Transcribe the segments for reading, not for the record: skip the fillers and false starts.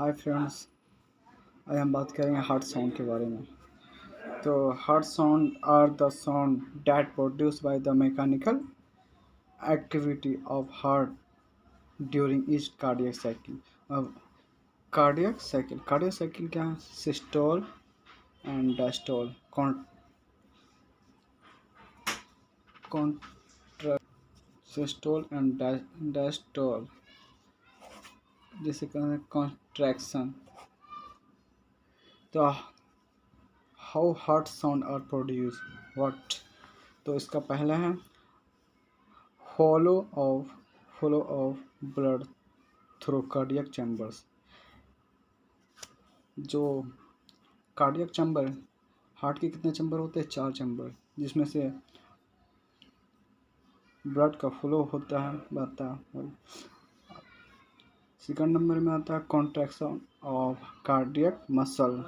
Hi friends. आज हम बात करेंगे हार्ट साउंड के बारे में। तो heart sound are the sound that produce by the mechanical activity of heart during each cardiac cycle. अब कार्डियक साइकिल क्या है? Systole and diastole, systole and diastole, जिसे कहते हैं कॉन्ट्रैक्शन। तो how heart sound are produce what? तो इसका पहला है flow of blood through cardiac chambers. जो कार्डियक चैम्बर, हार्ट के कितने चैम्बर होते हैं? 4 चैम्बर, जिसमें से ब्लड का फ्लो होता है बता। सेकंड नंबर में आता है contraction of cardiac muscle,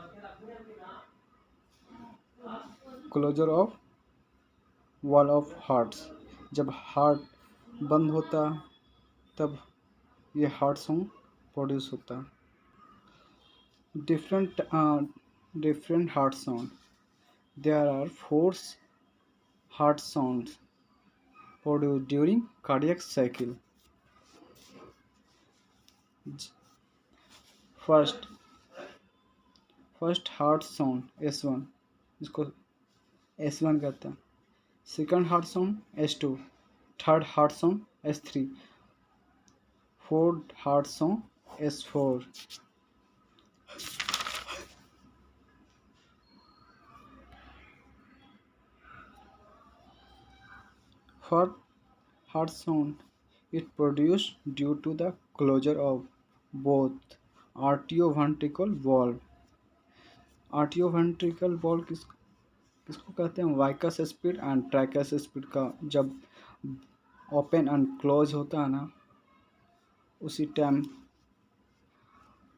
closure of wall of hearts. जब हार्ट बंद होता है तब ये हार्ट सॉन्ग प्रोड्यूस होता है। different heart sound. There are four heart sounds produced during cardiac cycle. First, heart sound S1, इसको S1 कहते हैं। Second heart sound S2, third heart sound S3, fourth heart sound S4। Fourth heart sound is produced due to the closure of both arterioventricular valve। Atrioventricular valve किसको कहते हैं? Bicuspid and tricuspid का जब open and close होता है ना, उसी time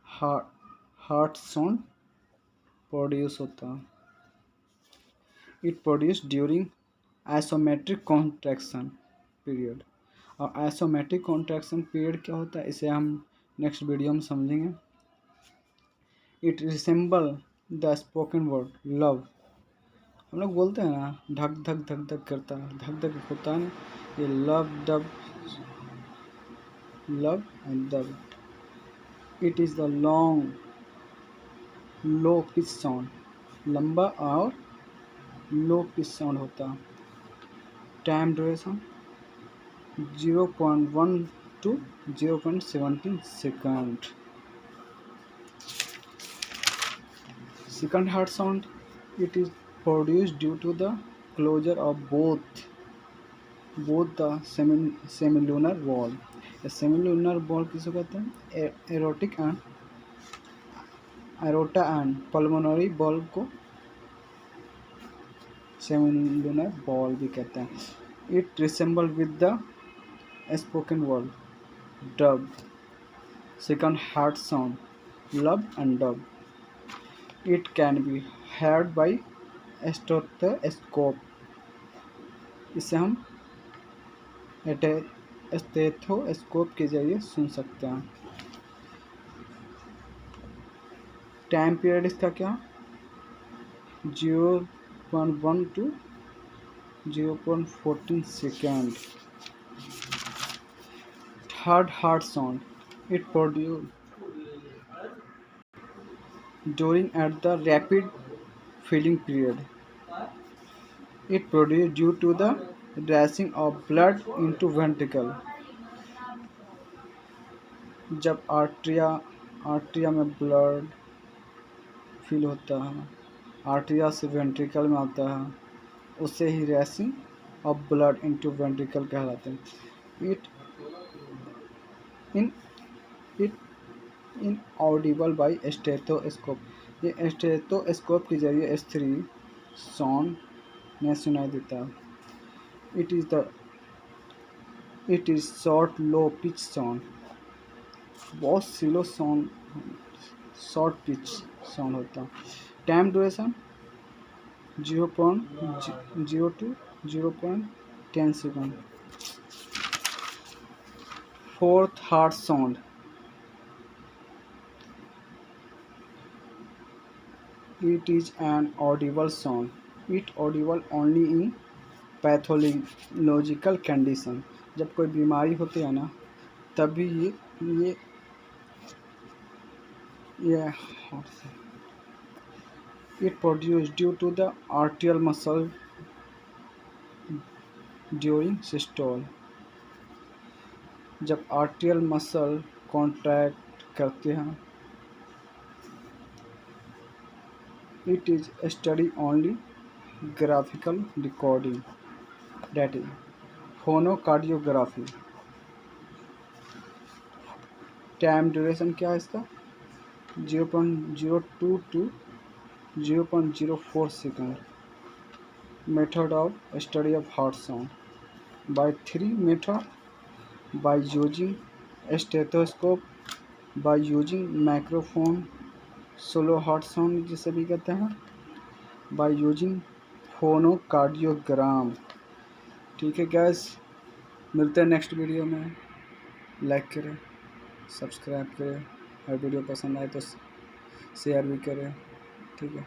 heart sound produce होता है। It produce during isometric contraction period. और आइसोमेट्रिक कॉन्ट्रैक्शन पीरियड क्या होता है, इसे हम नेक्स्ट वीडियो में समझेंगे। It resemble the spoken word love. हम लोग बोलते हैं ना, धक धक धक धक करता है, धक धक होता है ना, ये लव एंड दब। It is the long low pitch sound, लंबा और लो पिच साउंड होता है। Time duration 0.1 to 0.17 second. Second heart sound, it is produced due to the closure of both the semilunar wall। Semilunar valve किसको कहते हैं? Aortic and aorta and pulmonary valve को semilunar valve भी कहते हैं। It resemble with the spoken word dub. Second heart sound lub and dub. It can be heard by stethoscope. इसे हम stethoscope के जरिए सुन सकते हैं। टाइम पीरियड इसका क्या? 0.1 to 0.14 second. Third heart sound, it produce during at the rapid filling period। It produced due to the rushing of blood into ventricle। जब atria में ब्लड फिल होता है, आर्ट्रिया से वेंट्रिकल में आता है, उसे ही rushing of blood into ventricle कहलाते हैं। In it inaudible by stethoscope. ये स्टेथोस्कोप के जरिए S3 साउंड में सुनाई देता है। It is short low pitch sound, बहुत slow sound, short pitch sound होता है। Time duration 0.0 to 0.10 second. Fourth heart sound It is an audible sound. It audible only in pathological condition. जब कोई बीमारी होती है ना तभी ये ये it produced due to the arterial muscle during systole. जब आर्टियल मसल कॉन्ट्रैक्ट करते हैं. It is study only graphical recording that is phonocardiography. Time duration क्या है इसका 0.02 to 0.04 second. Method of study of heart sound by 3 method. by using stethoscope, by using microphone, solo heart sound जिसे भी कहते हैं, by using फोनोकार्डियोग्राम. ठीक है gas, मिलते हैं नेक्स्ट वीडियो में. लाइक करें, सब्सक्राइब करें, और वीडियो पसंद आए तो शेयर भी करें. ठीक है.